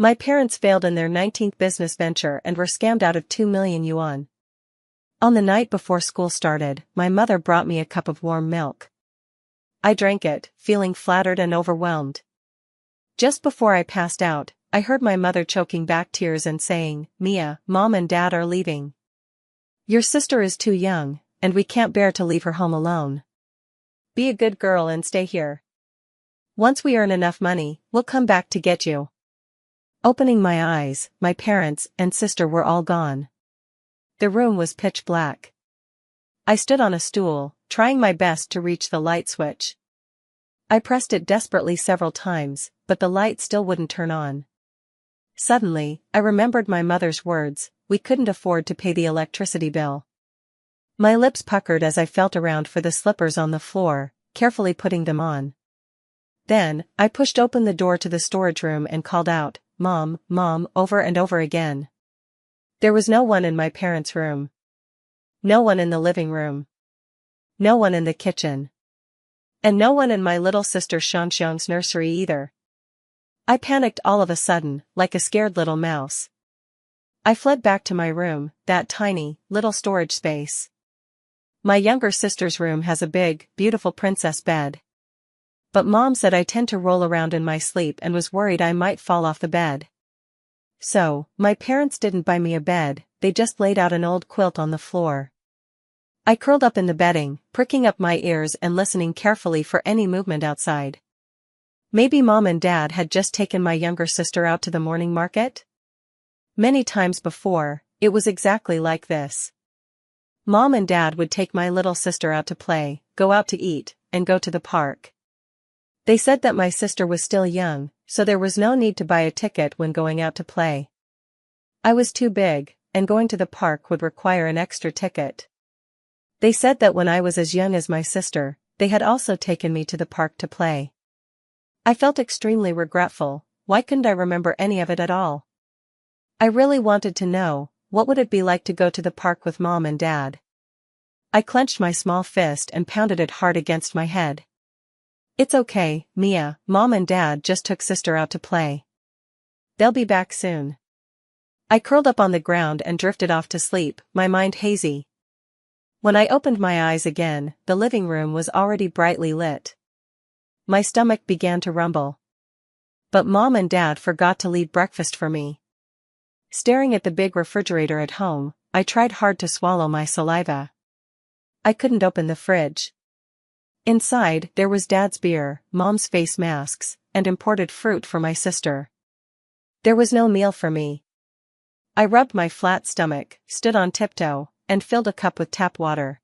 My parents failed in their 19th business venture and were scammed out of 2 million yuan. On the night before school started, my mother brought me a cup of warm milk. I drank it, feeling flattered and overwhelmed. Just before I passed out, I heard my mother choking back tears and saying, "Mia, Mom and Dad are leaving. Your sister is too young, and we can't bear to leave her home alone. Be a good girl and stay here. Once we earn enough money, we'll come back to get you." Opening my eyes, my parents and sister were all gone. The room was pitch black. I stood on a stool, trying my best to reach the light switch. I pressed it desperately several times, but the light still wouldn't turn on. Suddenly, I remembered my mother's words, "We couldn't afford to pay the electricity bill." My lips puckered as I felt around for the slippers on the floor, carefully putting them on. Then, I pushed open the door to the storage room and called out, "Mom, Mom," over and over again. There was no one in my parents' room. No one in the living room. No one in the kitchen. And no one in my little sister Shanxiang's nursery either. I panicked all of a sudden, like a scared little mouse. I fled back to my room, that tiny, little storage space. My younger sister's room has a big, beautiful princess bed. But Mom said I tend to roll around in my sleep and was worried I might fall off the bed. So, my parents didn't buy me a bed, they just laid out an old quilt on the floor. I curled up in the bedding, pricking up my ears and listening carefully for any movement outside. Maybe Mom and Dad had just taken my younger sister out to the morning market? Many times before, it was exactly like this. Mom and Dad would take my little sister out to play, go out to eat, and go to the park. They said that my sister was still young, so there was no need to buy a ticket when going out to play. I was too big, and going to the park would require an extra ticket. They said that when I was as young as my sister, they had also taken me to the park to play. I felt extremely regretful. Why couldn't I remember any of it at all? I really wanted to know, what would it be like to go to the park with Mom and Dad? I clenched my small fist and pounded it hard against my head. "It's okay, Mia, Mom and Dad just took sister out to play. They'll be back soon." I curled up on the ground and drifted off to sleep, my mind hazy. When I opened my eyes again, the living room was already brightly lit. My stomach began to rumble. But Mom and Dad forgot to leave breakfast for me. Staring at the big refrigerator at home, I tried hard to swallow my saliva. I couldn't open the fridge. Inside, there was Dad's beer, Mom's face masks, and imported fruit for my sister. There was no meal for me. I rubbed my flat stomach, stood on tiptoe, and filled a cup with tap water.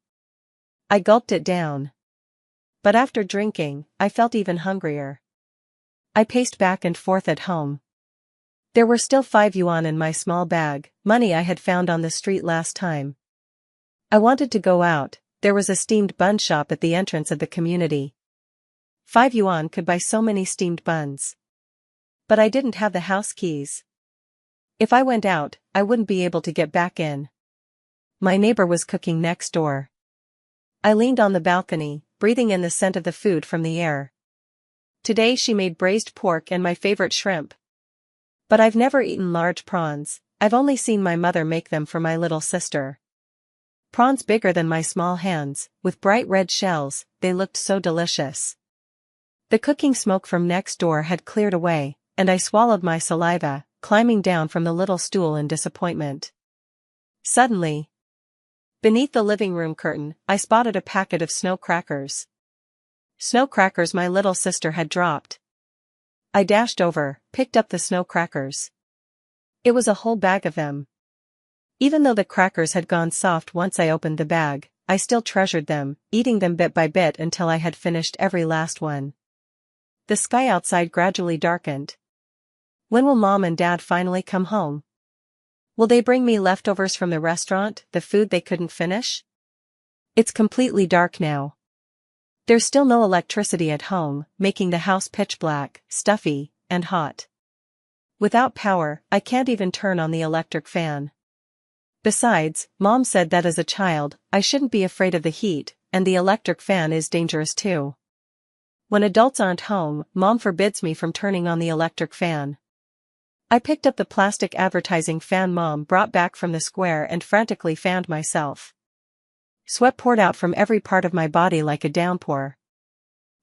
I gulped it down. But after drinking, I felt even hungrier. I paced back and forth at home. There were still 5 yuan in my small bag, money I had found on the street last time. I wanted to go out. There was a steamed bun shop at the entrance of the community. 5 yuan could buy so many steamed buns. But I didn't have the house keys. If I went out, I wouldn't be able to get back in. My neighbor was cooking next door. I leaned on the balcony, breathing in the scent of the food from the air. Today she made braised pork and my favorite shrimp. But I've never eaten large prawns, I've only seen my mother make them for my little sister. Prawns bigger than my small hands, with bright red shells, they looked so delicious. The cooking smoke from next door had cleared away, and I swallowed my saliva, climbing down from the little stool in disappointment. Suddenly, beneath the living room curtain, I spotted a packet of snow crackers. Snow crackers my little sister had dropped. I dashed over, picked up the snow crackers. It was a whole bag of them. Even though the crackers had gone soft once I opened the bag, I still treasured them, eating them bit by bit until I had finished every last one. The sky outside gradually darkened. When will Mom and Dad finally come home? Will they bring me leftovers from the restaurant, the food they couldn't finish? It's completely dark now. There's still no electricity at home, making the house pitch black, stuffy, and hot. Without power, I can't even turn on the electric fan. Besides, Mom said that as a child, I shouldn't be afraid of the heat, and the electric fan is dangerous too. When adults aren't home, Mom forbids me from turning on the electric fan. I picked up the plastic advertising fan Mom brought back from the square and frantically fanned myself. Sweat poured out from every part of my body like a downpour.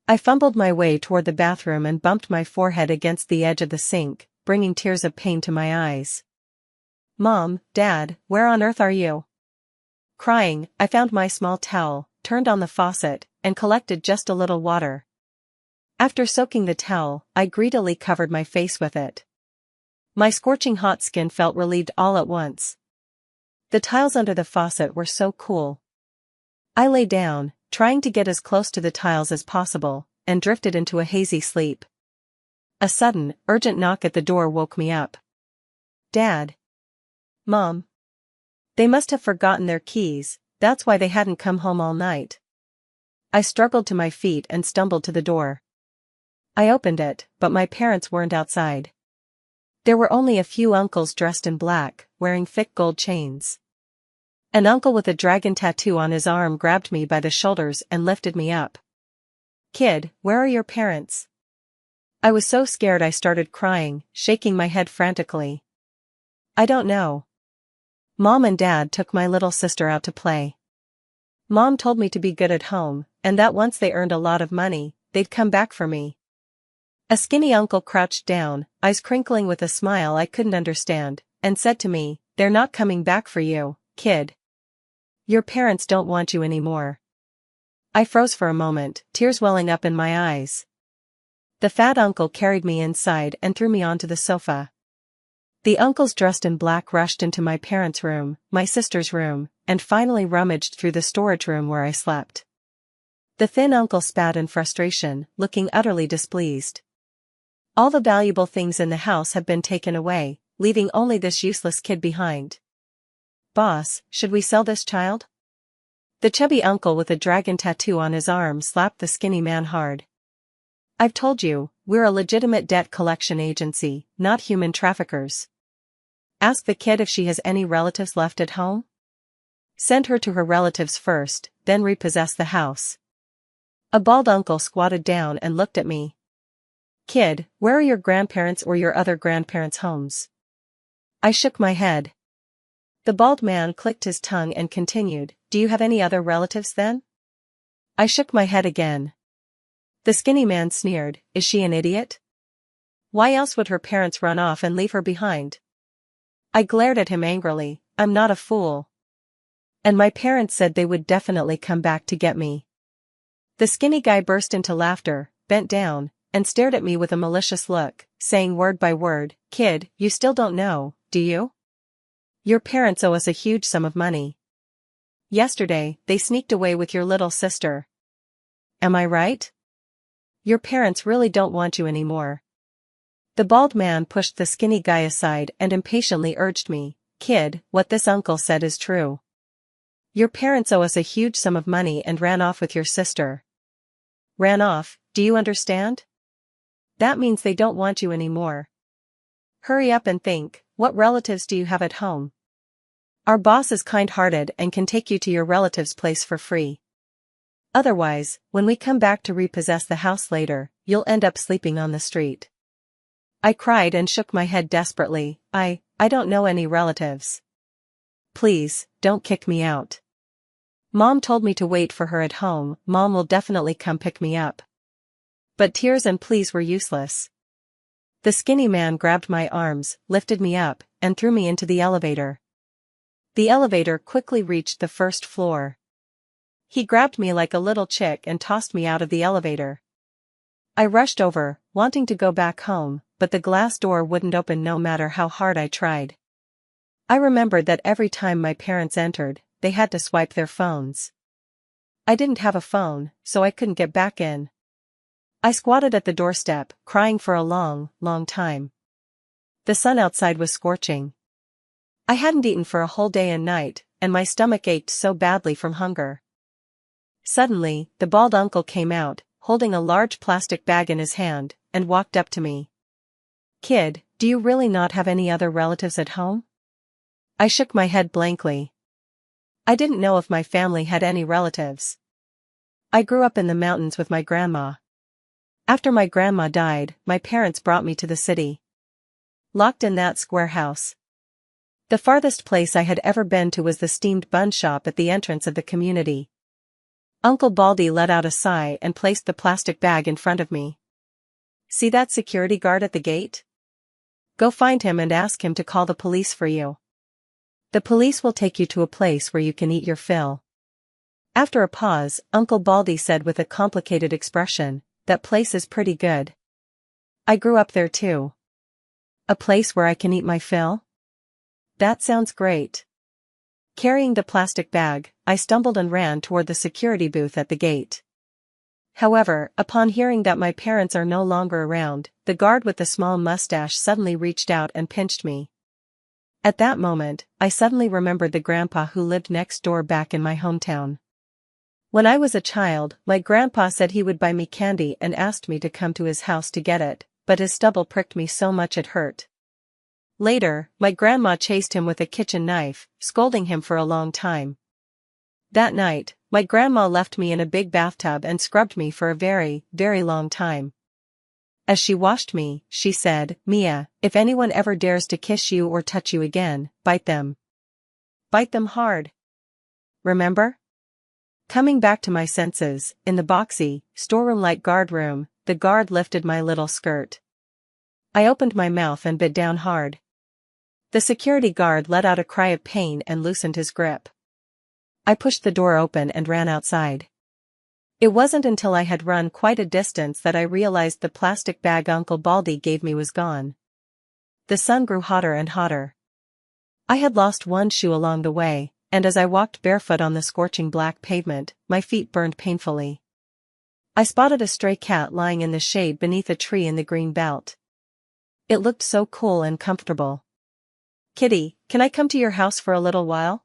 I fumbled my way toward the bathroom and bumped my forehead against the edge of the sink, bringing tears of pain to my eyes. Mom, Dad, where on earth are you? Crying, I found my small towel, turned on the faucet, and collected just a little water. After soaking the towel, I greedily covered my face with it. My scorching hot skin felt relieved all at once. The tiles under the faucet were so cool. I lay down, trying to get as close to the tiles as possible, and drifted into a hazy sleep. A sudden, urgent knock at the door woke me up. Dad. Mom. They must have forgotten their keys, that's why they hadn't come home all night. I struggled to my feet and stumbled to the door. I opened it, but my parents weren't outside. There were only a few uncles dressed in black, wearing thick gold chains. An uncle with a dragon tattoo on his arm grabbed me by the shoulders and lifted me up. Kid, where are your parents? I was so scared I started crying, shaking my head frantically. I don't know. Mom and Dad took my little sister out to play. Mom told me to be good at home, and that once they earned a lot of money, they'd come back for me. A skinny uncle crouched down, eyes crinkling with a smile I couldn't understand, and said to me, "They're not coming back for you, kid. Your parents don't want you anymore." I froze for a moment, tears welling up in my eyes. The fat uncle carried me inside and threw me onto the sofa. The uncles dressed in black rushed into my parents' room, my sister's room, and finally rummaged through the storage room where I slept. The thin uncle spat in frustration, looking utterly displeased. All the valuable things in the house have been taken away, leaving only this useless kid behind. Boss, should we sell this child? The chubby uncle with a dragon tattoo on his arm slapped the skinny man hard. I've told you, we're a legitimate debt collection agency, not human traffickers. Ask the kid if she has any relatives left at home. Send her to her relatives first, then repossess the house. A bald uncle squatted down and looked at me. Kid, where are your grandparents or your other grandparents' homes? I shook my head. The bald man clicked his tongue and continued, Do you have any other relatives then? I shook my head again. The skinny man sneered, Is she an idiot? Why else would her parents run off and leave her behind? I glared at him angrily, I'm not a fool. And my parents said they would definitely come back to get me. The skinny guy burst into laughter, bent down, and stared at me with a malicious look, saying word by word, Kid, you still don't know, do you? Your parents owe us a huge sum of money. Yesterday, they sneaked away with your little sister. Am I right? Your parents really don't want you anymore. The bald man pushed the skinny guy aside and impatiently urged me, Kid, what this uncle said is true. Your parents owe us a huge sum of money and ran off with your sister. Ran off, do you understand? That means they don't want you anymore. Hurry up and think, what relatives do you have at home? Our boss is kind-hearted and can take you to your relative's place for free. Otherwise, when we come back to repossess the house later, you'll end up sleeping on the street. I cried and shook my head desperately, I don't know any relatives. Please, don't kick me out. Mom told me to wait for her at home, Mom will definitely come pick me up. But tears and pleas were useless. The skinny man grabbed my arms, lifted me up, and threw me into the elevator. The elevator quickly reached the first floor. He grabbed me like a little chick and tossed me out of the elevator. I rushed over, wanting to go back home, but the glass door wouldn't open no matter how hard I tried. I remembered that every time my parents entered, they had to swipe their phones. I didn't have a phone, so I couldn't get back in. I squatted at the doorstep, crying for a long, long time. The sun outside was scorching. I hadn't eaten for a whole day and night, and my stomach ached so badly from hunger. Suddenly, the bald uncle came out, holding a large plastic bag in his hand, and walked up to me. Kid, do you really not have any other relatives at home? I shook my head blankly. I didn't know if my family had any relatives. I grew up in the mountains with my grandma. After my grandma died, my parents brought me to the city. locked in that square house. The farthest place I had ever been to was the steamed bun shop at the entrance of the community. Uncle Baldy let out a sigh and placed the plastic bag in front of me. See that security guard at the gate? Go find him and ask him to call the police for you. The police will take you to a place where you can eat your fill. After a pause, Uncle Baldy said with a complicated expression, that place is pretty good. I grew up there too. A place where I can eat my fill? That sounds great. Carrying the plastic bag, I stumbled and ran toward the security booth at the gate. However, upon hearing that my parents are no longer around, the guard with the small mustache suddenly reached out and pinched me. At that moment, I suddenly remembered the grandpa who lived next door back in my hometown. When I was a child, my grandpa said he would buy me candy and asked me to come to his house to get it, but his stubble pricked me so much it hurt. Later, my grandma chased him with a kitchen knife, scolding him for a long time. That night, my grandma left me in a big bathtub and scrubbed me for a very, very long time. As she washed me, she said, "Mia, if anyone ever dares to kiss you or touch you again, bite them. Bite them hard. Remember?" Coming back to my senses, in the boxy, storeroom-like guard room, the guard lifted my little skirt. I opened my mouth and bit down hard. The security guard let out a cry of pain and loosened his grip. I pushed the door open and ran outside. It wasn't until I had run quite a distance that I realized the plastic bag Uncle Baldy gave me was gone. The sun grew hotter and hotter. I had lost one shoe along the way, and as I walked barefoot on the scorching black pavement, my feet burned painfully. I spotted a stray cat lying in the shade beneath a tree in the green belt. It looked so cool and comfortable. "Kitty, can I come to your house for a little while?"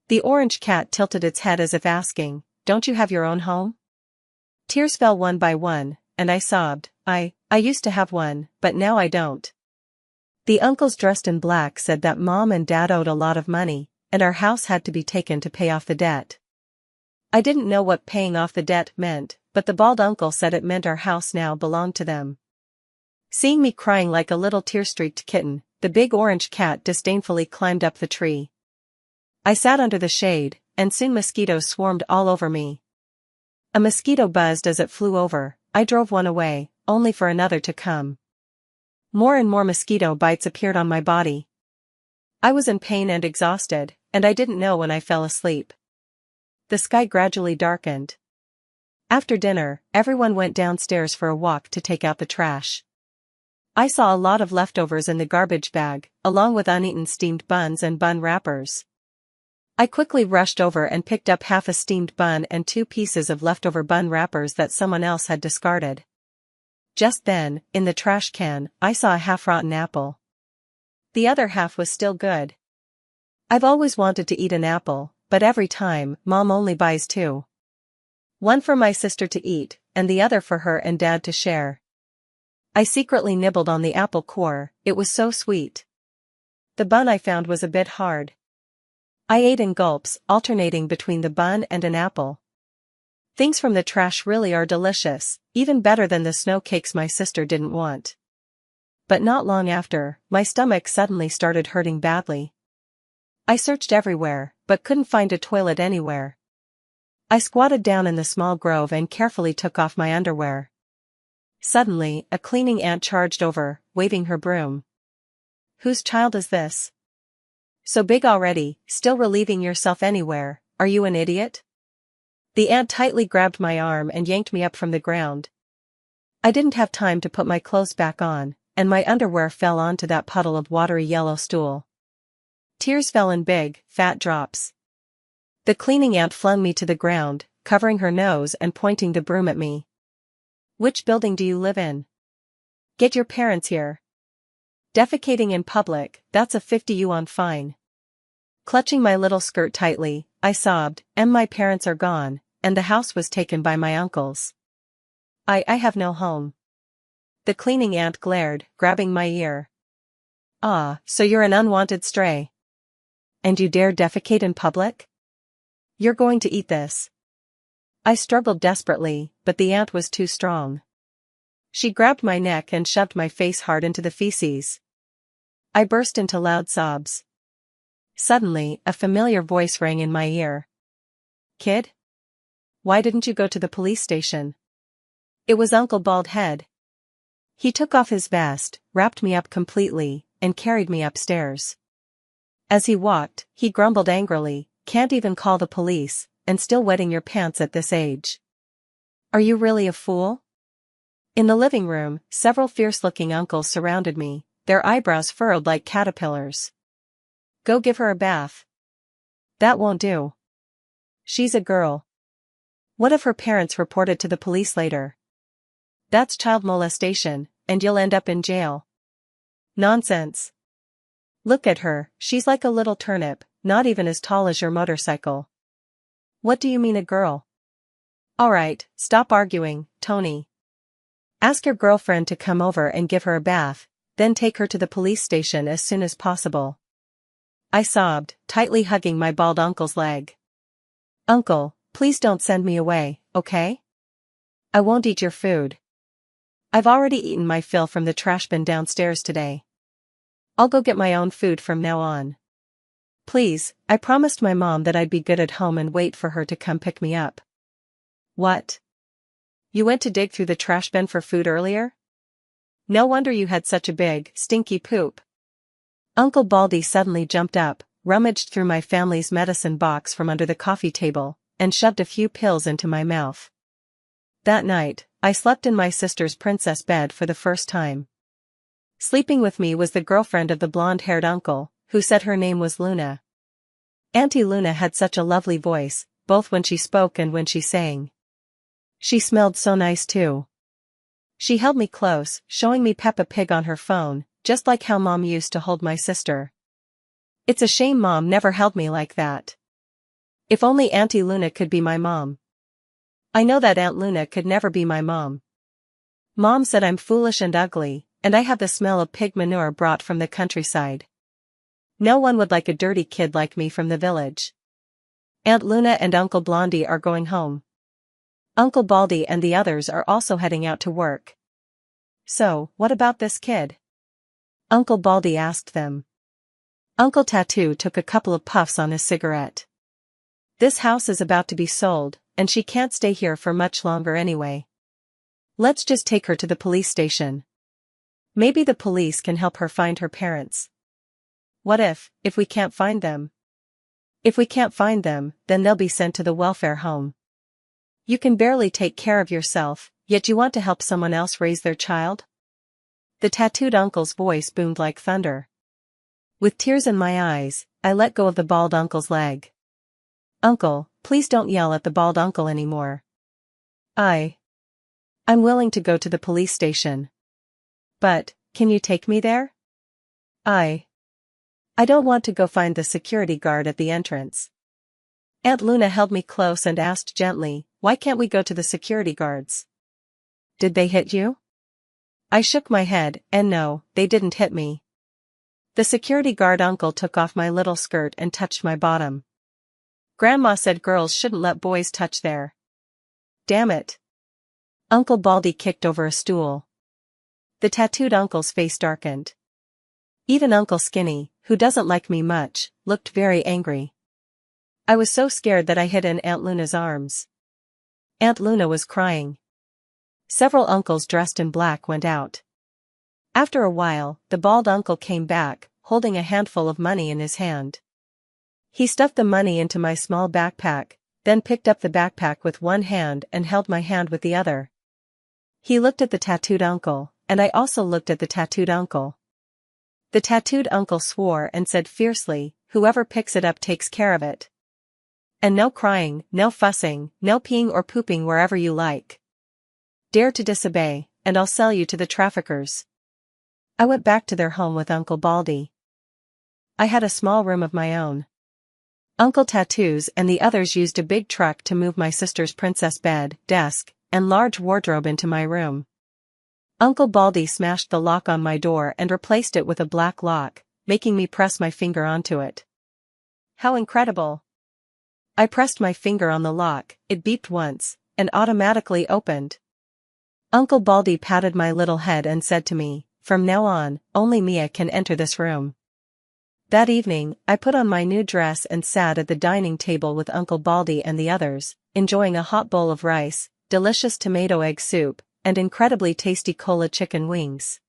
The orange cat tilted its head as if asking, "Don't you have your own home?" Tears fell one by one, and I sobbed, I used to have one, but now I don't." The uncles dressed in black said that Mom and Dad owed a lot of money, and our house had to be taken to pay off the debt. I didn't know what paying off the debt meant, but the bald uncle said it meant our house now belonged to them. Seeing me crying like a little tear-streaked kitten, the big orange cat disdainfully climbed up the tree. I sat under the shade, and soon mosquitoes swarmed all over me. A mosquito buzzed as it flew over. I drove one away, only for another to come. More and more mosquito bites appeared on my body. I was in pain and exhausted, and I didn't know when I fell asleep. The sky gradually darkened. After dinner, everyone went downstairs for a walk to take out the trash. I saw a lot of leftovers in the garbage bag, along with uneaten steamed buns and bun wrappers. I quickly rushed over and picked up half a steamed bun and 2 pieces of leftover bun wrappers that someone else had discarded. Just then, in the trash can, I saw a half-rotten apple. The other half was still good. I've always wanted to eat an apple, but every time, Mom only buys 2. One for my sister to eat, and the other for her and Dad to share. I secretly nibbled on the apple core, it was so sweet. The bun I found was a bit hard. I ate in gulps, alternating between the bun and an apple. Things from the trash really are delicious, even better than the snow cakes my sister didn't want. But not long after, my stomach suddenly started hurting badly. I searched everywhere, but couldn't find a toilet anywhere. I squatted down in the small grove and carefully took off my underwear. Suddenly, a cleaning aunt charged over, waving her broom. "Whose child is this? So big already, still relieving yourself anywhere, are you an idiot?" The aunt tightly grabbed my arm and yanked me up from the ground. I didn't have time to put my clothes back on, and my underwear fell onto that puddle of watery yellow stool. Tears fell in big, fat drops. The cleaning aunt flung me to the ground, covering her nose and pointing the broom at me. "Which building do you live in? Get your parents here. Defecating in public, that's a 50 yuan fine." Clutching my little skirt tightly, I sobbed, "My parents are gone, and the house was taken by my uncles. I have no home." The cleaning aunt glared, grabbing my ear. "Ah, so you're an unwanted stray. And you dare defecate in public? You're going to eat this." I struggled desperately, but the aunt was too strong. She grabbed my neck and shoved my face hard into the feces. I burst into loud sobs. Suddenly, a familiar voice rang in my ear. "Kid? Why didn't you go to the police station?" It was Uncle Baldhead. He took off his vest, wrapped me up completely, and carried me upstairs. As he walked, he grumbled angrily, "Can't even call the police, and still wetting your pants at this age. Are you really a fool?" In the living room, several fierce-looking uncles surrounded me, their eyebrows furrowed like caterpillars. "Go give her a bath." "That won't do. She's a girl." "What if her parents report it to the police later?" "That's child molestation, and you'll end up in jail." "Nonsense. Look at her, she's like a little turnip, not even as tall as your motorcycle." "What do you mean a girl?" "All right, stop arguing, Tony. Ask your girlfriend to come over and give her a bath, then take her to the police station as soon as possible." I sobbed, tightly hugging my bald uncle's leg. "Uncle, please don't send me away, okay? I won't eat your food. I've already eaten my fill from the trash bin downstairs today. I'll go get my own food from now on. Please, I promised my mom that I'd be good at home and wait for her to come pick me up." "What? You went to dig through the trash bin for food earlier? No wonder you had such a big, stinky poop." Uncle Baldy suddenly jumped up, rummaged through my family's medicine box from under the coffee table, and shoved a few pills into my mouth. That night, I slept in my sister's princess bed for the first time. Sleeping with me was the girlfriend of the blonde-haired uncle, who said her name was Luna. Auntie Luna had such a lovely voice, both when she spoke and when she sang. She smelled so nice too. She held me close, showing me Peppa Pig on her phone, just like how Mom used to hold my sister. It's a shame Mom never held me like that. If only Auntie Luna could be my mom. I know that Aunt Luna could never be my mom. Mom said I'm foolish and ugly, and I have the smell of pig manure brought from the countryside. No one would like a dirty kid like me from the village. Aunt Luna and Uncle Blondie are going home. Uncle Baldy and the others are also heading out to work. So, what about this kid? Uncle Baldy asked them. Uncle Tattoo took a couple of puffs on his cigarette. "This house is about to be sold, and she can't stay here for much longer anyway. Let's just take her to the police station. Maybe the police can help her find her parents." "What if we can't find them?" "If we can't find them, then they'll be sent to the welfare home. You can barely take care of yourself, yet you want to help someone else raise their child?" The tattooed uncle's voice boomed like thunder. With tears in my eyes, I let go of the bald uncle's leg. "Uncle, please don't yell at the bald uncle anymore. I'm willing to go to the police station. But, can you take me there?" I don't want to go find the security guard at the entrance." Aunt Luna held me close and asked gently, "Why can't we go to the security guards? Did they hit you?" I shook my head, and no, they didn't hit me. The security guard uncle took off my little skirt and touched my bottom. "Grandma said girls shouldn't let boys touch their." "Damn it." Uncle Baldy kicked over a stool. The tattooed uncle's face darkened. Even Uncle Skinny, who doesn't like me much, looked very angry. I was so scared that I hid in Aunt Luna's arms. Aunt Luna was crying. Several uncles dressed in black went out. After a while, the bald uncle came back, holding a handful of money in his hand. He stuffed the money into my small backpack, then picked up the backpack with one hand and held my hand with the other. He looked at the tattooed uncle, and I also looked at the tattooed uncle. The tattooed uncle swore and said fiercely, "Whoever picks it up takes care of it. And no crying, no fussing, no peeing or pooping wherever you like. Dare to disobey, and I'll sell you to the traffickers." I went back to their home with Uncle Baldy. I had a small room of my own. Uncle Tattoos and the others used a big truck to move my sister's princess bed, desk, and large wardrobe into my room. Uncle Baldy smashed the lock on my door and replaced it with a black lock, making me press my finger onto it. How incredible! I pressed my finger on the lock, it beeped once, and automatically opened. Uncle Baldy patted my little head and said to me, from now on, only Mia can enter this room. That evening, I put on my new dress and sat at the dining table with Uncle Baldy and the others, enjoying a hot bowl of rice, delicious tomato egg soup, and incredibly tasty cola chicken wings.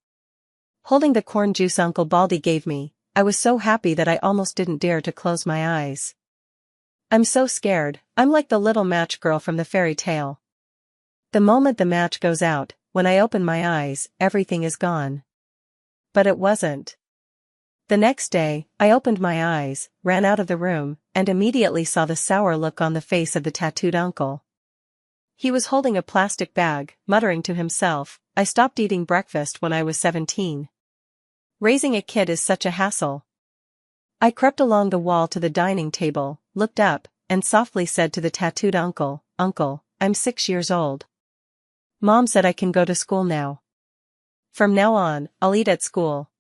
Holding the corn juice Uncle Baldy gave me, I was so happy that I almost didn't dare to close my eyes. I'm so scared, I'm like the little match girl from the fairy tale. The moment the match goes out, when I open my eyes, everything is gone. But it wasn't. The next day, I opened my eyes, ran out of the room, and immediately saw the sour look on the face of the tattooed uncle. He was holding a plastic bag, muttering to himself, "I stopped eating breakfast when I was 17. Raising a kid is such a hassle." I crept along the wall to the dining table, looked up, and softly said to the tattooed uncle, "Uncle, I'm 6 years old. Mom said I can go to school now. From now on, I'll eat at school."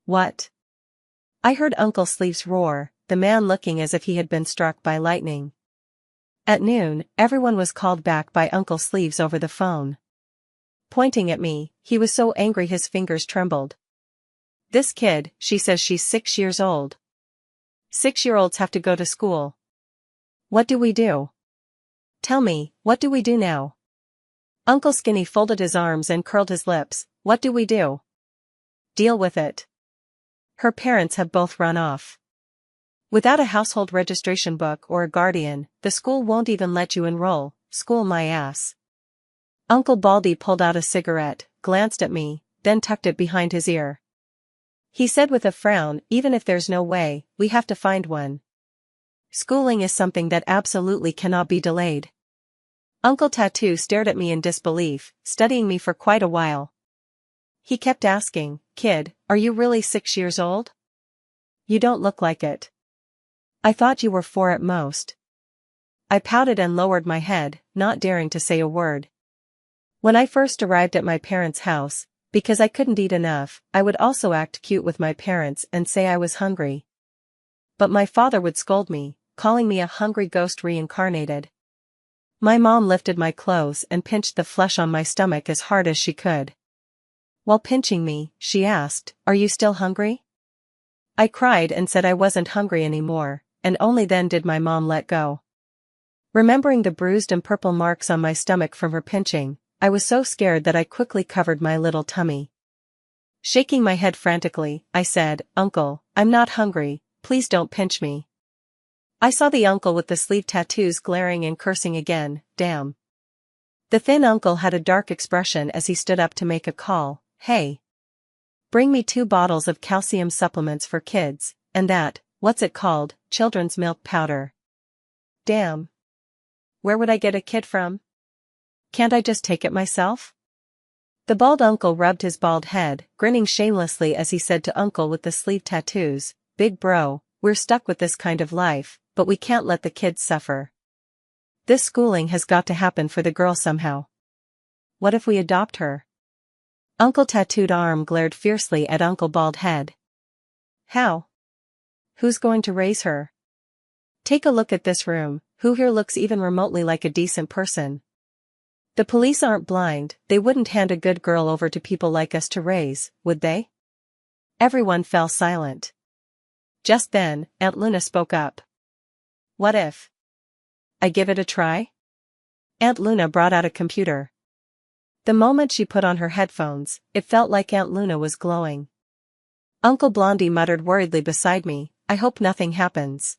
"What?" I heard Uncle Sleeves roar, the man looking as if he had been struck by lightning. At noon, everyone was called back by Uncle Sleeves over the phone. Pointing at me, he was so angry his fingers trembled. "This kid, she says she's 6 years old. 6-year-olds have to go to school. What do we do? Tell me, what do we do now?" Uncle Skinny folded his arms and curled his lips. "What do we do? Deal with it. Her parents have both run off. Without a household registration book or a guardian, the school won't even let you enroll. School my ass." Uncle Baldy pulled out a cigarette, glanced at me, then tucked it behind his ear. He said with a frown, "Even if there's no way, we have to find one. Schooling is something that absolutely cannot be delayed." Uncle Tattoo stared at me in disbelief, studying me for quite a while. He kept asking, "Kid, are you really 6 years old? You don't look like it. I thought you were 4 at most." I pouted and lowered my head, not daring to say a word. When I first arrived at my parents' house, because I couldn't eat enough, I would also act cute with my parents and say I was hungry. But my father would scold me, calling me a hungry ghost reincarnated. My mom lifted my clothes and pinched the flesh on my stomach as hard as she could. While pinching me, she asked, "Are you still hungry?" I cried and said I wasn't hungry anymore, and only then did my mom let go. Remembering the bruised and purple marks on my stomach from her pinching, I was so scared that I quickly covered my little tummy. Shaking my head frantically, I said, "Uncle, I'm not hungry, please don't pinch me." I saw the uncle with the sleeve tattoos glaring and cursing again, damn. The thin uncle had a dark expression as he stood up to make a call, "Hey. Bring me 2 bottles of calcium supplements for kids, and that, what's it called, children's milk powder." Damn. Where would I get a kid from? Can't I just take it myself? The bald uncle rubbed his bald head, grinning shamelessly as he said to uncle with the sleeve tattoos, "Big bro, we're stuck with this kind of life, but we can't let the kids suffer. This schooling has got to happen for the girl somehow. What if we adopt her?" Uncle Tattooed Arm glared fiercely at Uncle Bald Head. "How? Who's going to raise her? Take a look at this room, who here looks even remotely like a decent person? The police aren't blind, they wouldn't hand a good girl over to people like us to raise, would they?" Everyone fell silent. Just then, Aunt Luna spoke up. "What if I give it a try?" Aunt Luna brought out a computer. The moment she put on her headphones, it felt like Aunt Luna was glowing. Uncle Blondie muttered worriedly beside me, "I hope nothing happens.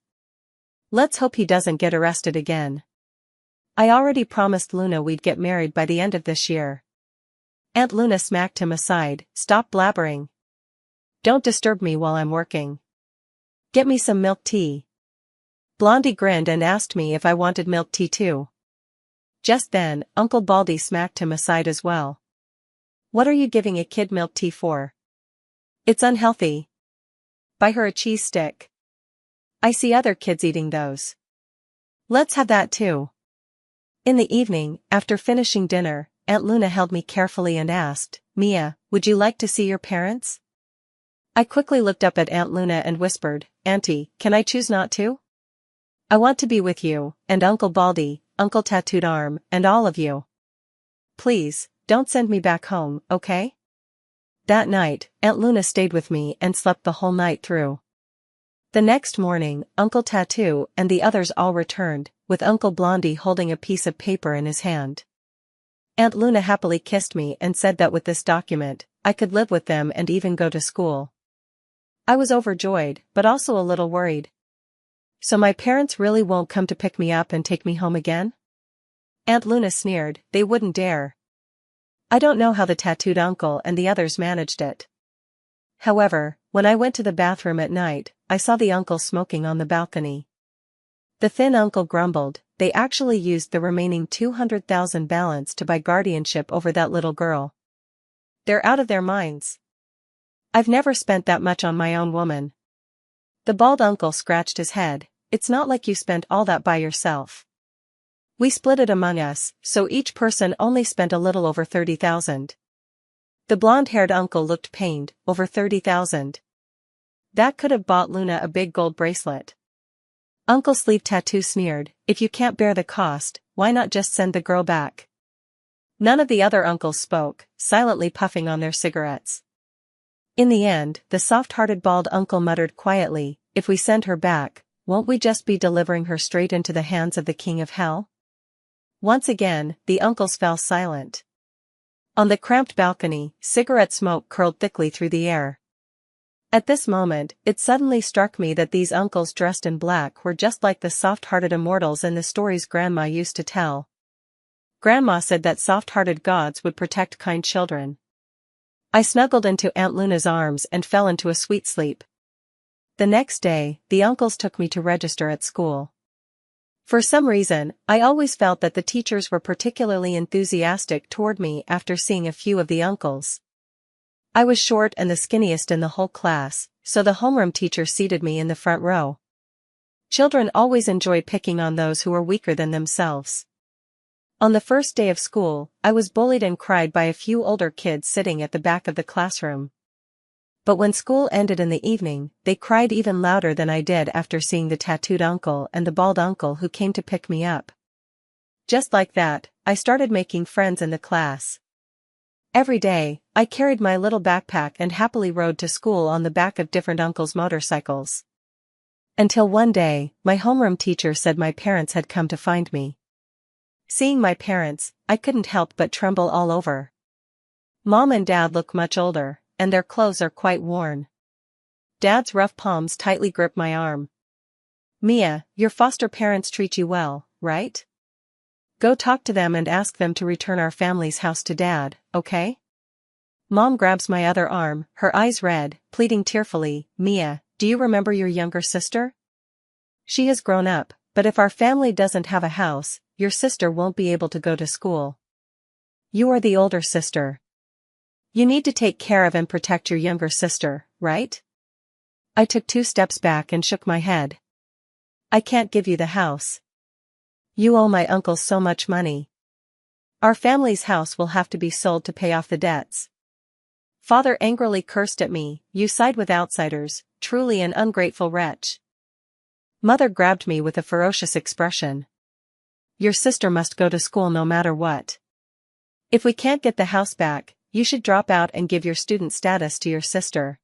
Let's hope he doesn't get arrested again. I already promised Luna we'd get married by the end of this year." Aunt Luna smacked him aside, "Stop blabbering. Don't disturb me while I'm working. Get me some milk tea." Blondie grinned and asked me if I wanted milk tea too. Just then, Uncle Baldy smacked him aside as well. "What are you giving a kid milk tea for? It's unhealthy. Buy her a cheese stick. I see other kids eating those. Let's have that too." In the evening, after finishing dinner, Aunt Luna held me carefully and asked, "Mia, would you like to see your parents?" I quickly looked up at Aunt Luna and whispered, "Auntie, can I choose not to? I want to be with you, and Uncle Baldy, Uncle Tattooed Arm, and all of you. Please, don't send me back home, okay?" That night, Aunt Luna stayed with me and slept the whole night through. The next morning, Uncle Tattoo and the others all returned, with Uncle Blondie holding a piece of paper in his hand. Aunt Luna happily kissed me and said that with this document, I could live with them and even go to school. I was overjoyed, but also a little worried. So my parents really won't come to pick me up and take me home again? Aunt Luna sneered, they wouldn't dare. I don't know how the tattooed uncle and the others managed it. However, when I went to the bathroom at night, I saw the uncle smoking on the balcony. The thin uncle grumbled, they actually used the remaining 200,000 balance to buy guardianship over that little girl. They're out of their minds. I've never spent that much on my own woman. The bald uncle scratched his head, it's not like you spent all that by yourself. We split it among us, so each person only spent a little over 30,000. The blonde-haired uncle looked pained, over 30,000. That could have bought Luna a big gold bracelet. Uncle Sleeve Tattoo sneered, if you can't bear the cost, why not just send the girl back? None of the other uncles spoke, silently puffing on their cigarettes. In the end, the soft-hearted bald uncle muttered quietly, if we send her back, won't we just be delivering her straight into the hands of the king of hell? Once again, the uncles fell silent. On the cramped balcony, cigarette smoke curled thickly through the air. At this moment, it suddenly struck me that these uncles dressed in black were just like the soft-hearted immortals in the stories Grandma used to tell. Grandma said that soft-hearted gods would protect kind children. I snuggled into Aunt Luna's arms and fell into a sweet sleep. The next day, the uncles took me to register at school. For some reason, I always felt that the teachers were particularly enthusiastic toward me after seeing a few of the uncles. I was short and the skinniest in the whole class, so the homeroom teacher seated me in the front row. Children always enjoy picking on those who are weaker than themselves. On the first day of school, I was bullied and cried by a few older kids sitting at the back of the classroom. But when school ended in the evening, they cried even louder than I did after seeing the tattooed uncle and the bald uncle who came to pick me up. Just like that, I started making friends in the class. Every day, I carried my little backpack and happily rode to school on the back of different uncles' motorcycles. Until one day, my homeroom teacher said my parents had come to find me. Seeing my parents, I couldn't help but tremble all over. Mom and Dad look much older, and their clothes are quite worn. Dad's rough palms tightly grip my arm. Mia, your foster parents treat you well, right? Go talk to them and ask them to return our family's house to Dad, okay? Mom grabs my other arm, her eyes red, pleading tearfully, Mia, do you remember your younger sister? She has grown up, but if our family doesn't have a house, your sister won't be able to go to school. You are the older sister. You need to take care of and protect your younger sister, right? I took 2 steps back and shook my head. I can't give you the house. You owe my uncle so much money. Our family's house will have to be sold to pay off the debts. Father angrily cursed at me, you side with outsiders, truly an ungrateful wretch. Mother grabbed me with a ferocious expression. Your sister must go to school no matter what. If we can't get the house back, you should drop out and give your student status to your sister.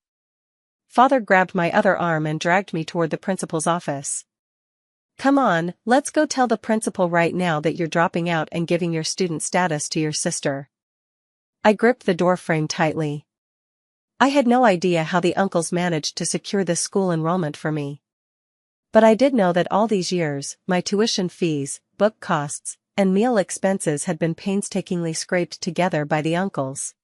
Father grabbed my other arm and dragged me toward the principal's office. Come on, let's go tell the principal right now that you're dropping out and giving your student status to your sister. I gripped the door frame tightly. I had no idea how the uncles managed to secure this school enrollment for me. But I did know that all these years, my tuition fees, book costs, and meal expenses had been painstakingly scraped together by the uncles.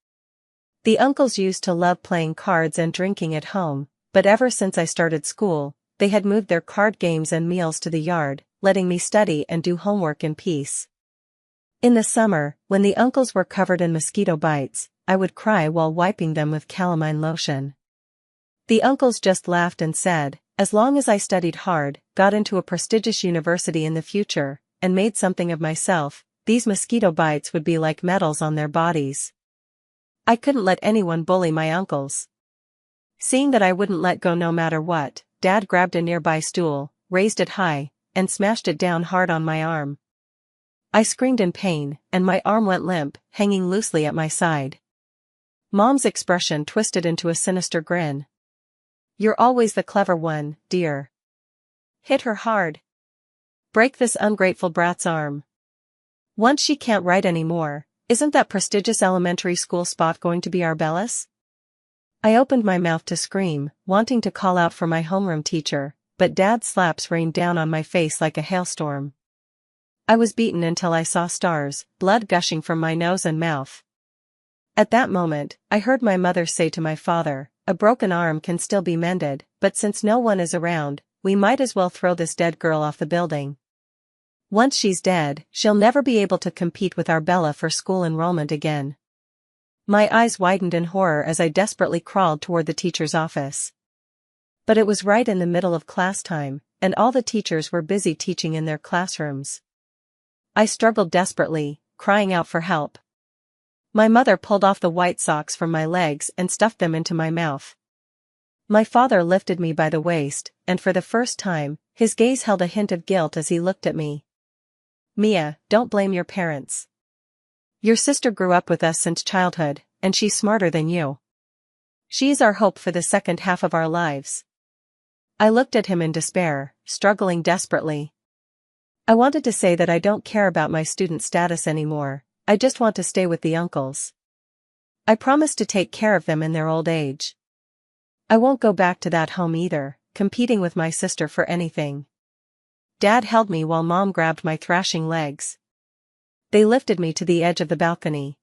The uncles used to love playing cards and drinking at home, but ever since I started school, they had moved their card games and meals to the yard, letting me study and do homework in peace. In the summer, when the uncles were covered in mosquito bites, I would cry while wiping them with calamine lotion. The uncles just laughed and said, as long as I studied hard, got into a prestigious university in the future, and made something of myself, these mosquito bites would be like medals on their bodies. I couldn't let anyone bully my uncles. Seeing that I wouldn't let go no matter what, Dad grabbed a nearby stool, raised it high, and smashed it down hard on my arm. I screamed in pain, and my arm went limp, hanging loosely at my side. Mom's expression twisted into a sinister grin. You're always the clever one, dear. Hit her hard. Break this ungrateful brat's arm. Once she can't write anymore, isn't that prestigious elementary school spot going to be Arbella's? I opened my mouth to scream, wanting to call out for my homeroom teacher, but Dad's slaps rained down on my face like a hailstorm. I was beaten until I saw stars, blood gushing from my nose and mouth. At that moment, I heard my mother say to my father, a broken arm can still be mended, but since no one is around, we might as well throw this dead girl off the building. Once she's dead, she'll never be able to compete with Arbella for school enrollment again. My eyes widened in horror as I desperately crawled toward the teacher's office. But it was right in the middle of class time, and all the teachers were busy teaching in their classrooms. I struggled desperately, crying out for help. My mother pulled off the white socks from my legs and stuffed them into my mouth. My father lifted me by the waist, and for the first time, his gaze held a hint of guilt as he looked at me. Mia, don't blame your parents. Your sister grew up with us since childhood, and she's smarter than you. She's our hope for the second half of our lives. I looked at him in despair, struggling desperately. I wanted to say that I don't care about my student status anymore, I just want to stay with the uncles. I promised to take care of them in their old age. I won't go back to that home either, competing with my sister for anything. Dad held me while Mom grabbed my thrashing legs. They lifted me to the edge of the balcony.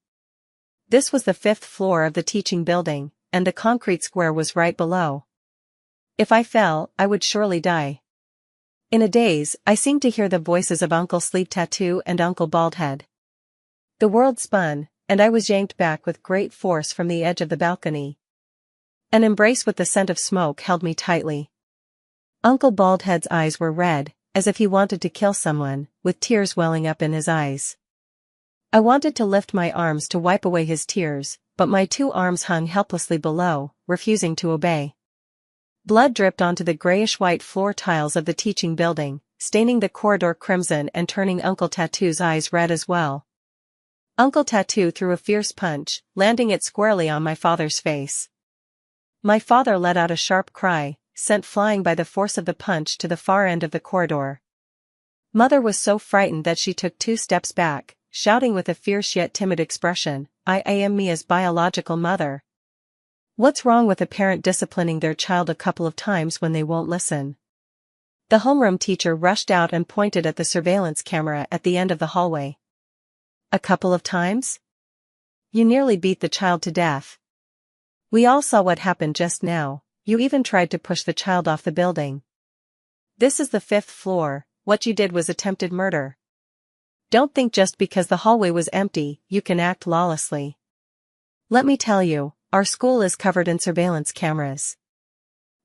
This was the 5th floor of the teaching building, and the concrete square was right below. If I fell, I would surely die. In a daze, I seemed to hear the voices of Uncle Sleep Tattoo and Uncle Baldhead. The world spun, and I was yanked back with great force from the edge of the balcony. An embrace with the scent of smoke held me tightly. Uncle Baldhead's eyes were red, as if he wanted to kill someone, with tears welling up in his eyes. I wanted to lift my arms to wipe away his tears, but my 2 arms hung helplessly below, refusing to obey. Blood dripped onto the grayish-white floor tiles of the teaching building, staining the corridor crimson and turning Uncle Tattoo's eyes red as well. Uncle Tattoo threw a fierce punch, landing it squarely on my father's face. My father let out a sharp cry, sent flying by the force of the punch to the far end of the corridor. Mother was so frightened that she took 2 steps back, shouting with a fierce yet timid expression, I am Mia's biological mother. What's wrong with a parent disciplining their child a couple of times when they won't listen? The homeroom teacher rushed out and pointed at the surveillance camera at the end of the hallway. A couple of times? You nearly beat the child to death. We all saw what happened just now, you even tried to push the child off the building. This is the 5th floor, what you did was attempted murder. Don't think just because the hallway was empty, you can act lawlessly. Let me tell you, our school is covered in surveillance cameras.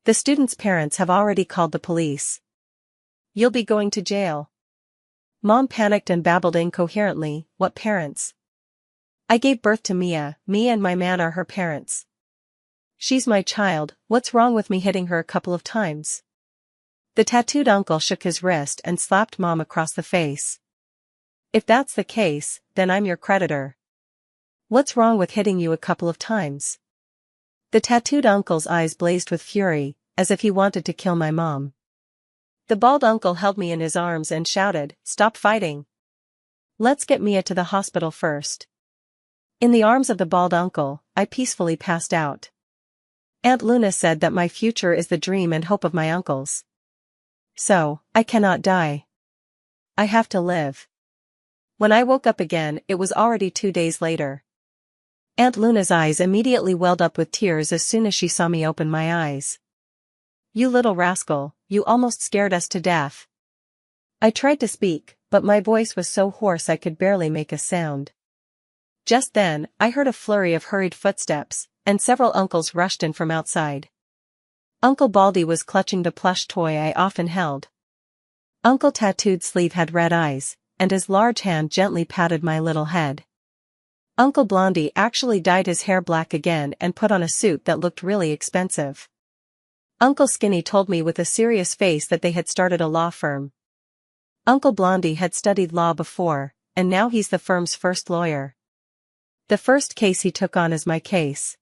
The students' parents have already called the police. You'll be going to jail. Mom panicked and babbled incoherently, what parents? I gave birth to Mia, me and my man are her parents. She's my child, what's wrong with me hitting her a couple of times? The tattooed uncle shook his wrist and slapped Mom across the face. If that's the case, then I'm your creditor. What's wrong with hitting you a couple of times? The tattooed uncle's eyes blazed with fury, as if he wanted to kill my mom. The bald uncle held me in his arms and shouted, stop fighting. Let's get Mia to the hospital first. In the arms of the bald uncle, I peacefully passed out. Aunt Luna said that my future is the dream and hope of my uncles. So, I cannot die. I have to live. When I woke up again, it was already 2 days later. Aunt Luna's eyes immediately welled up with tears as soon as she saw me open my eyes. You little rascal, you almost scared us to death. I tried to speak, but my voice was so hoarse I could barely make a sound. Just then, I heard a flurry of hurried footsteps, and several uncles rushed in from outside. Uncle Baldy was clutching the plush toy I often held. Uncle Tattooed Sleeve had red eyes, and his large hand gently patted my little head. Uncle Blondie actually dyed his hair black again and put on a suit that looked really expensive. Uncle Skinny told me with a serious face that they had started a law firm. Uncle Blondie had studied law before, and now he's the firm's first lawyer. The first case he took on is my case.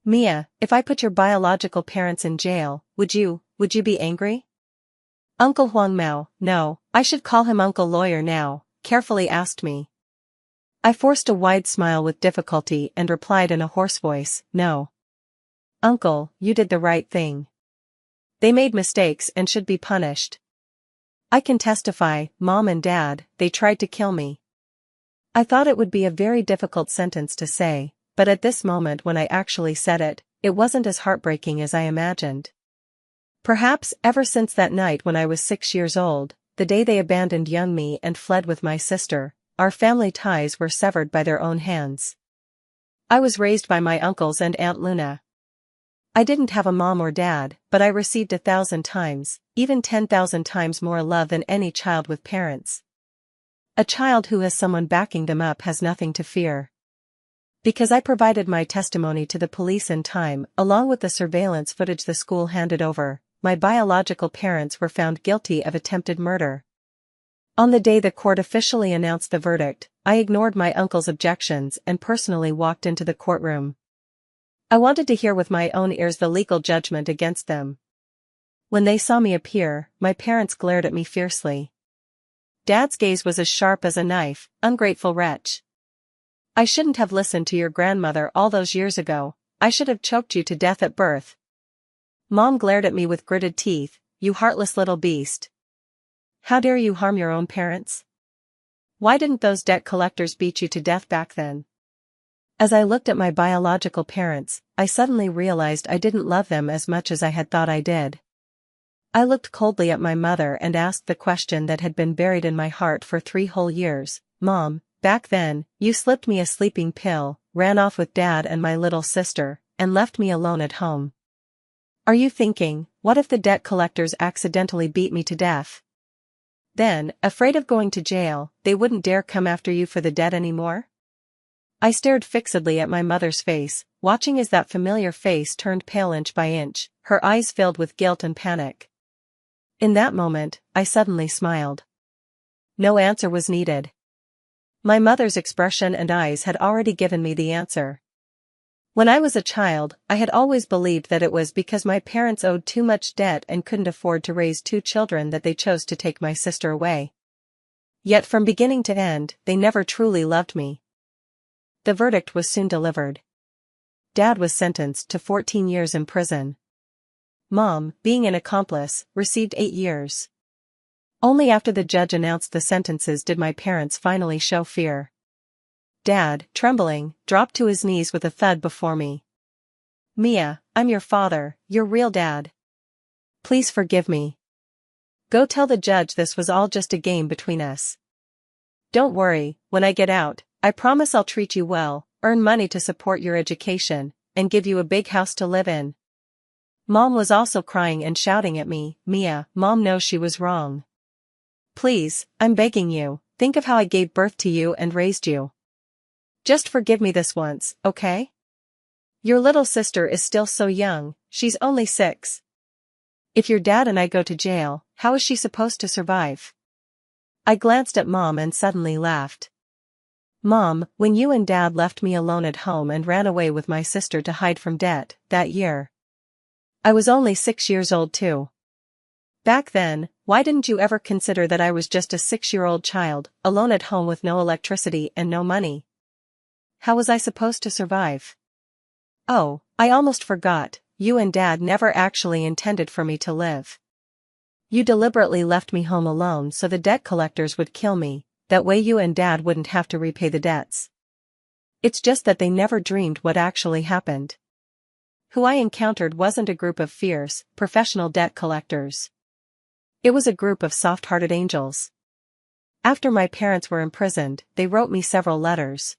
Mia, if I put your biological parents in jail, would you be angry? Uncle Huang Mao, no, I should call him Uncle Lawyer now, carefully asked me. I forced a wide smile with difficulty and replied in a hoarse voice, no. Uncle, you did the right thing. They made mistakes and should be punished. I can testify, Mom and Dad, they tried to kill me. I thought it would be a very difficult sentence to say, but at this moment when I actually said it, it wasn't as heartbreaking as I imagined. Perhaps ever since that night when I was 6 years old, the day they abandoned young me and fled with my sister, our family ties were severed by their own hands. I was raised by my uncles and Aunt Luna. I didn't have a mom or dad, but I received 1,000 times, even 10,000 times more love than any child with parents. A child who has someone backing them up has nothing to fear. Because I provided my testimony to the police in time, along with the surveillance footage the school handed over, my biological parents were found guilty of attempted murder. On the day the court officially announced the verdict, I ignored my uncle's objections and personally walked into the courtroom. I wanted to hear with my own ears the legal judgment against them. When they saw me appear, my parents glared at me fiercely. Dad's gaze was as sharp as a knife, ungrateful wretch. I shouldn't have listened to your grandmother all those years ago, I should have choked you to death at birth. Mom glared at me with gritted teeth, you heartless little beast. How dare you harm your own parents? Why didn't those debt collectors beat you to death back then? As I looked at my biological parents, I suddenly realized I didn't love them as much as I had thought I did. I looked coldly at my mother and asked the question that had been buried in my heart for 3 whole years, Mom, back then, you slipped me a sleeping pill, ran off with Dad and my little sister, and left me alone at home. Are you thinking, what if the debt collectors accidentally beat me to death? Then, afraid of going to jail, they wouldn't dare come after you for the debt anymore? I stared fixedly at my mother's face, watching as that familiar face turned pale inch by inch, her eyes filled with guilt and panic. In that moment, I suddenly smiled. No answer was needed. My mother's expression and eyes had already given me the answer. When I was a child, I had always believed that it was because my parents owed too much debt and couldn't afford to raise 2 children that they chose to take my sister away. Yet from beginning to end, they never truly loved me. The verdict was soon delivered. Dad was sentenced to 14 years in prison. Mom, being an accomplice, received 8 years. Only after the judge announced the sentences did my parents finally show fear. Dad, trembling, dropped to his knees with a thud before me. Mia, I'm your father, your real dad. Please forgive me. Go tell the judge this was all just a game between us. Don't worry, when I get out, I promise I'll treat you well, earn money to support your education, and give you a big house to live in. Mom was also crying and shouting at me, Mia, Mom knows she was wrong. Please, I'm begging you, think of how I gave birth to you and raised you. Just forgive me this once, okay? Your little sister is still so young, she's only 6. If your dad and I go to jail, how is she supposed to survive? I glanced at Mom and suddenly laughed. Mom, when you and Dad left me alone at home and ran away with my sister to hide from debt, that year, I was only 6 years old too. Back then, why didn't you ever consider that I was just a 6-year-old child, alone at home with no electricity and no money? How was I supposed to survive? Oh, I almost forgot, you and Dad never actually intended for me to live. You deliberately left me home alone so the debt collectors would kill me, that way you and Dad wouldn't have to repay the debts. It's just that they never dreamed what actually happened. Who I encountered wasn't a group of fierce, professional debt collectors. It was a group of soft-hearted angels. After my parents were imprisoned, they wrote me several letters.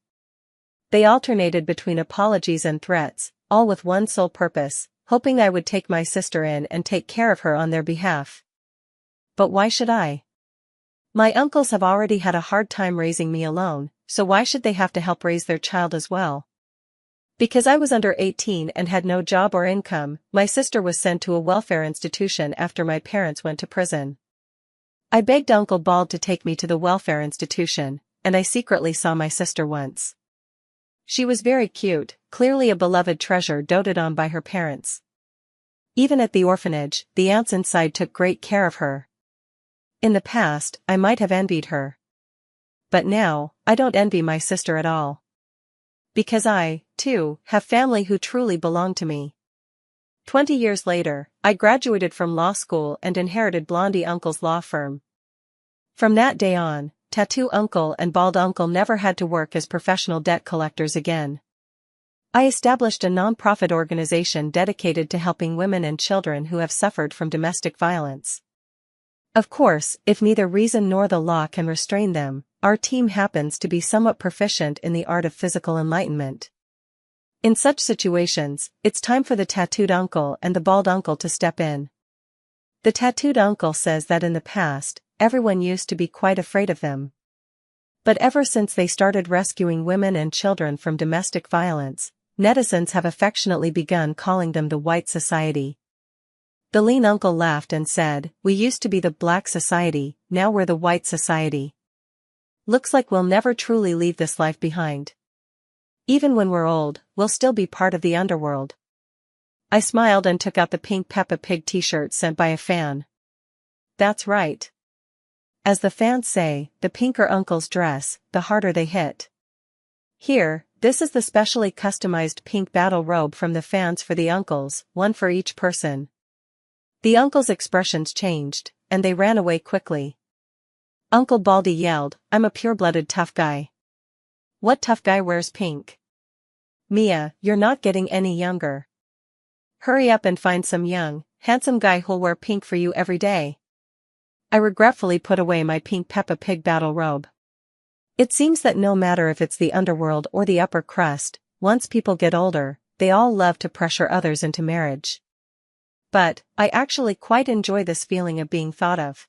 They alternated between apologies and threats, all with one sole purpose, hoping I would take my sister in and take care of her on their behalf. But why should I? My uncles have already had a hard time raising me alone, so why should they have to help raise their child as well? Because I was under 18 and had no job or income, my sister was sent to a welfare institution after my parents went to prison. I begged Uncle Bald to take me to the welfare institution, and I secretly saw my sister once. She was very cute, clearly a beloved treasure doted on by her parents. Even at the orphanage, the aunts inside took great care of her. In the past, I might have envied her. But now, I don't envy my sister at all. Because I, too, have family who truly belong to me. 20 years later, I graduated from law school and inherited Blondie Uncle's law firm. From that day on, Tattoo Uncle and Bald Uncle never had to work as professional debt collectors again. I established a non-profit organization dedicated to helping women and children who have suffered from domestic violence. Of course, if neither reason nor the law can restrain them, our team happens to be somewhat proficient in the art of physical enlightenment. In such situations, it's time for the tattooed uncle and the bald uncle to step in. The tattooed uncle says that in the past, everyone used to be quite afraid of them. But ever since they started rescuing women and children from domestic violence, netizens have affectionately begun calling them the white society. The lean uncle laughed and said, "We used to be the black society, now we're the white society. Looks like we'll never truly leave this life behind. Even when we're old, we'll still be part of the underworld." I smiled and took out the pink Peppa Pig t-shirt sent by a fan. That's right. As the fans say, the pinker uncles dress, the harder they hit. Here, this is the specially customized pink battle robe from the fans for the uncles, one for each person. The uncles' expressions changed, and they ran away quickly. Uncle Baldy yelled, "I'm a pure-blooded tough guy." What tough guy wears pink? Mia, you're not getting any younger. Hurry up and find some young, handsome guy who'll wear pink for you every day. I regretfully put away my pink Peppa Pig battle robe. It seems that no matter if it's the underworld or the upper crust, once people get older, they all love to pressure others into marriage. But, I actually quite enjoy this feeling of being thought of.